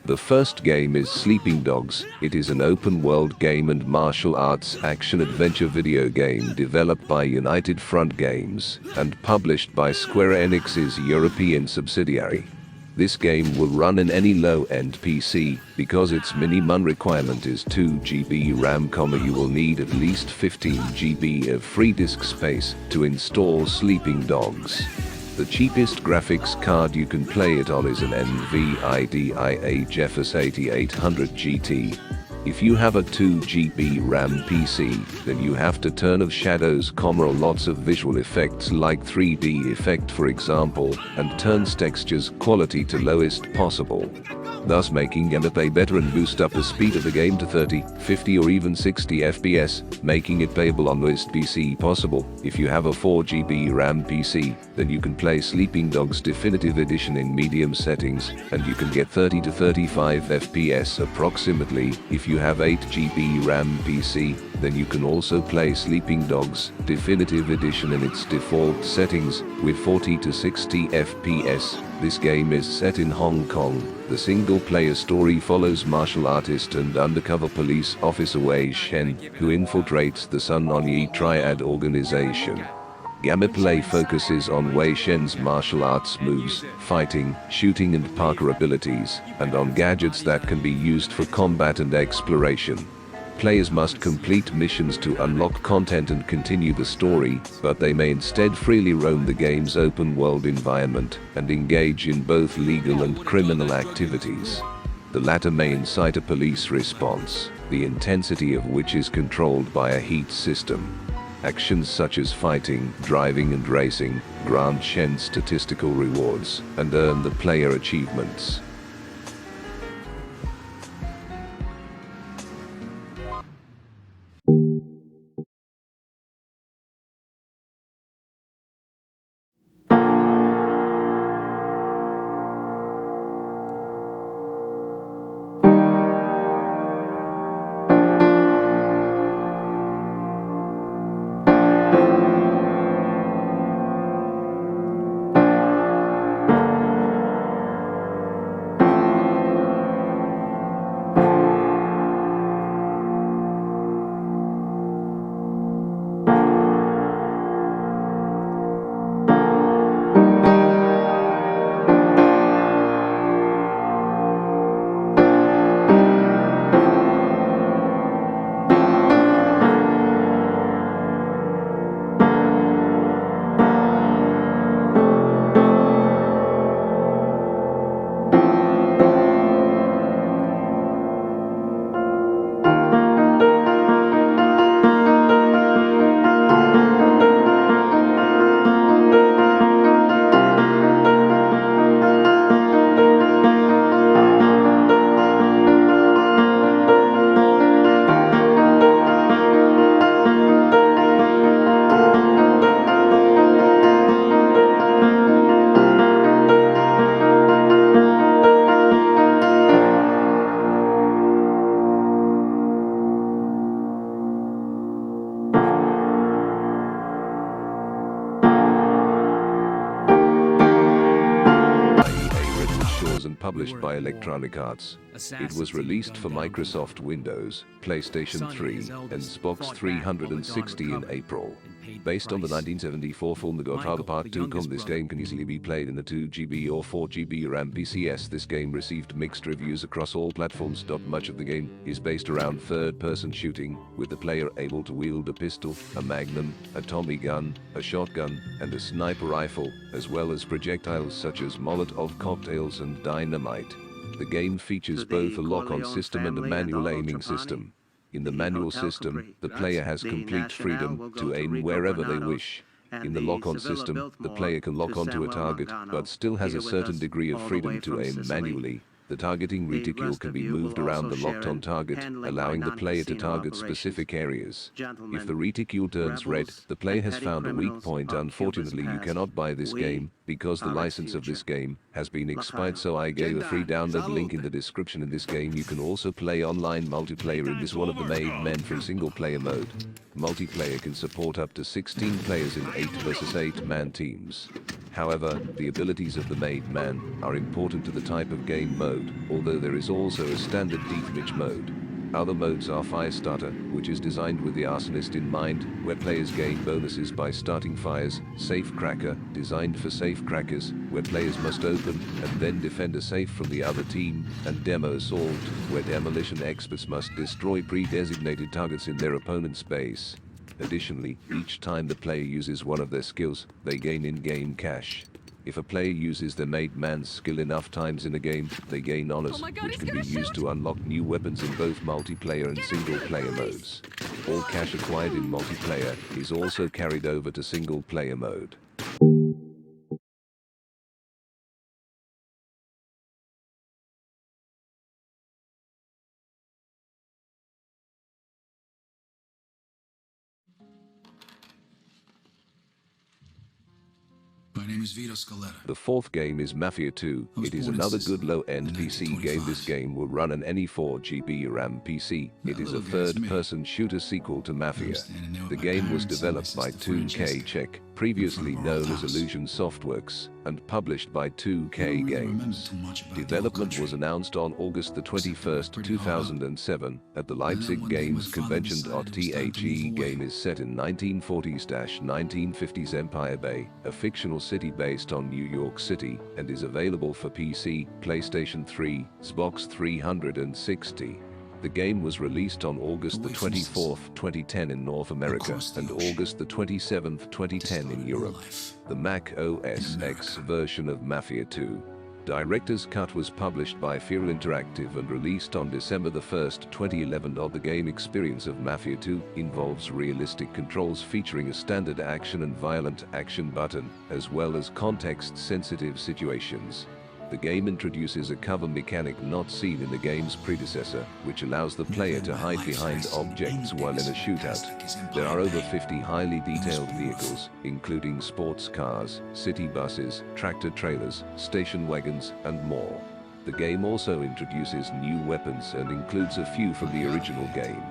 The first game is Sleeping Dogs. It is an open-world game and martial arts action-adventure video game developed by United Front Games and published by Square Enix's European subsidiary. This game will run in any low-end PC, because its minimum requirement is 2 GB RAM, you will need at least 15 GB of free disk space to install Sleeping Dogs. The cheapest graphics card you can play it on is an NVIDIA GeForce 8800 GT. If you have a 2 GB RAM PC, then you have to turn off shadows, or lots of visual effects like 3D effect for example, and turns textures quality to lowest possible, thus making gameplay better and boost up the speed of the game to 30, 50 or even 60 FPS, making it playable on lowest PC possible. If you have a 4 GB RAM PC, then you can play Sleeping Dogs Definitive Edition in medium settings, and you can get 30 to 35 FPS approximately. If you have 8 GB RAM PC, then you can also play Sleeping Dogs Definitive Edition in its default settings, with 40 to 60 FPS. This game is set in Hong Kong. The single-player story follows martial artist and undercover police officer Wei Shen, who infiltrates the Sun On Yi Triad organization. Gameplay focuses on Wei Shen's martial arts moves, fighting, shooting and parkour abilities, and on gadgets that can be used for combat and exploration. Players must complete missions to unlock content and continue the story, but they may instead freely roam the game's open-world environment and engage in both legal and criminal activities. The latter may incite a police response, the intensity of which is controlled by a heat system. Actions such as fighting, driving and racing grant Shen statistical rewards and earn the player achievements. Published by Electronic Arts. It was released for Microsoft Windows, PlayStation 3, and Xbox 360 in April. Based on the 1974 film The Godfather Part 2, this game can easily be played in the 2 GB or 4 GB RAM PCs. This game received mixed reviews across all platforms. Much of the game is based around third-person shooting, with the player able to wield a pistol, a magnum, a Tommy gun, a shotgun, and a sniper rifle, as well as projectiles such as Molotov cocktails and dynamite. The game features both a lock-on system and a manual aiming system. In the manual system, the player has complete freedom to aim wherever they wish. In the lock-on system, the player can lock onto a target, but still has a certain degree of freedom to aim manually. The targeting reticule can be moved around the locked-on target, allowing the player to target specific areas. If the reticule turns red, the player has found a weak point. Unfortunately, you cannot buy this game, because the license of this game has been expired, so I gave a free download link in the description. In this game you can also play online multiplayer in this one of the made meant for single-player mode. Multiplayer can support up to 16 players in 8 versus 8 man teams. However, the abilities of the made man are important to the type of game mode, although there is also a standard deathmatch mode. Other modes are Firestarter, which is designed with the arsonist in mind, where players gain bonuses by starting fires, Safecracker, designed for safecrackers, where players must open and then defend a safe from the other team, and Demo Assault, where demolition experts must destroy pre-designated targets in their opponent's base. Additionally, each time the player uses one of their skills, they gain in-game cash. If a player uses their made man's skill enough times in a game, they gain honors, which can be used to unlock new weapons in both multiplayer and single-player modes. All cash acquired in multiplayer is also carried over to single-player mode. My name is Vito Scaletta. The fourth game is Mafia 2. It is another good low-end PC game. This game will run on any 4GB RAM PC. It is a third-person shooter sequel to Mafia. The game was developed by 2K Czech, previously known as Illusion Softworks, and published by 2K Games. Development was announced on August 21, 2007, at the Leipzig Games Convention. The game is set in 1940s-1950s Empire Bay, a fictional city based on New York City, and is available for PC, PlayStation 3, Xbox 360. The game was released on August 24, 2010 in North America and August 27, 2010 in Europe. The Mac OS X version of Mafia 2. Director's Cut was published by Feral Interactive and released on December 1, 2011. The game experience of Mafia 2 involves realistic controls featuring a standard action and violent action button, as well as context-sensitive situations. The game introduces a cover mechanic not seen in the game's predecessor, which allows the player to hide behind objects while in a shootout. There are over 50 highly detailed vehicles, including sports cars, city buses, tractor-trailers, station wagons, and more. The game also introduces new weapons and includes a few from the original game.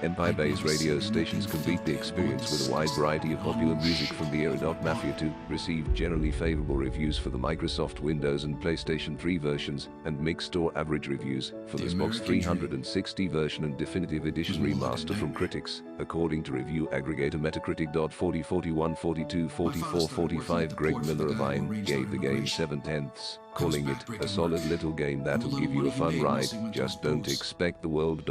Empire Bay's radio stations complete the experience with a wide variety of popular music from the era. Mafia 2 received generally favorable reviews for the Microsoft Windows and PlayStation 3 versions, and mixed or average reviews for the Xbox 360 version and Definitive Edition Remaster from critics, according to review aggregator Metacritic. 40, 41, 42, 44, 45. Greg Miller of Vine gave the game 7/10, calling it a solid little game that'll give you a fun ride, just don't expect the world.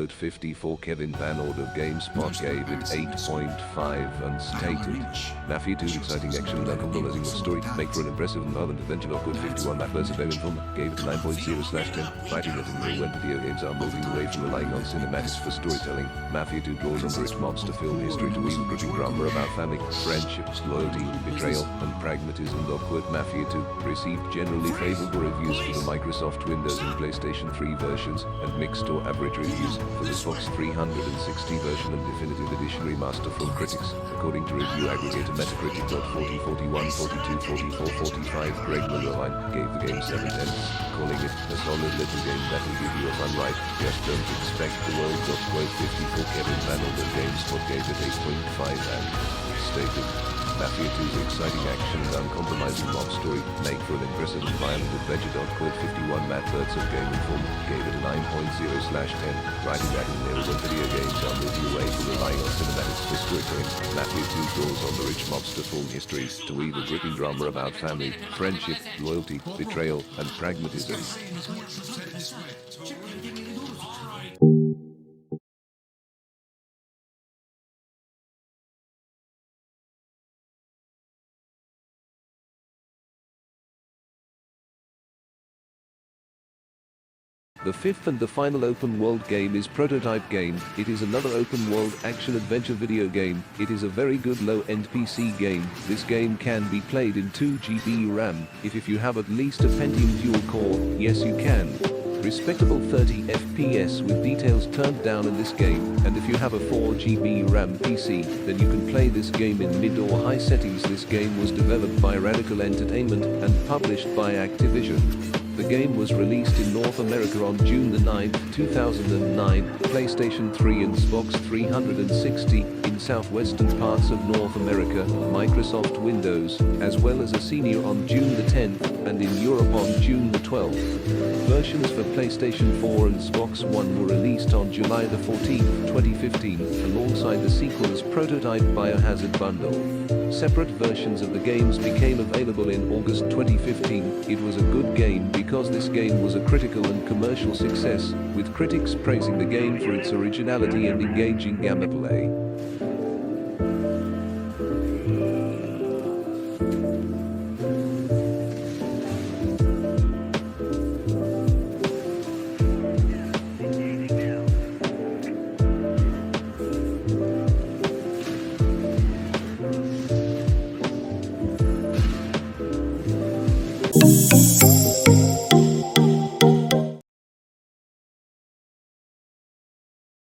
54. Kevin Van Ord of GameSpot gave it 8.5 and stated, Mafia 2's exciting action and uncompromising story make for an impressive and violent adventure. 51. Matt Burns of Film gave it 9.0/10, writing that in real when video games are moving away from relying on cinematics for storytelling, Mafia 2 draws on the rich mobster film history to weave a gripping drama about family, friendships, loyalty, betrayal, and pragmatism. Mafia 2 received generally favorable reviews for the Microsoft Windows and PlayStation 3 versions, and mixed or average reviews for the Xbox 360 version and Definitive Edition Remaster from critics, according to review aggregator Metacritic. 40, 41, 42, 44, 45. Greg Miller gave the game 7/10, calling it a solid little game that'll give you a fun ride, just don't expect the world. 54. Kevin Van Ord of GameSpot gave it 8.5 and stated, Mafia 2's exciting action and uncompromising mob story make for an impressive and violent adventure. 51. Matt Burtz of Game Informer gave it a 9.0/10, writing that in there when video games are moving away from relying on cinematics for storytelling, Mafia 2 draws on the rich mobster film history to weave a gripping drama about family, friendship, loyalty, betrayal, and pragmatism. The fifth and the final open-world game is Prototype Game. It is another open-world action-adventure video game. It is a very good low-end PC game. This game can be played in 2GB RAM. If you have at least a Pentium dual-core, yes you can. Respectable 30 FPS with details turned down in this game, and if you have a 4GB RAM PC, then you can play this game in mid or high settings. This game was developed by Radical Entertainment and published by Activision. The game was released in North America on June the 9th, 2009, PlayStation 3 and Xbox 360, in southwestern parts of North America, Microsoft Windows, as well as a senior on June the 10th, and in Europe on June the 12th. Versions for PlayStation 4 and Xbox One were released on July the 14th, 2015, alongside the sequel's prototype Biohazard bundle. Separate versions of the games became available in August 2015. It was a good game because this game was a critical and commercial success, with critics praising the game for its originality and engaging gameplay.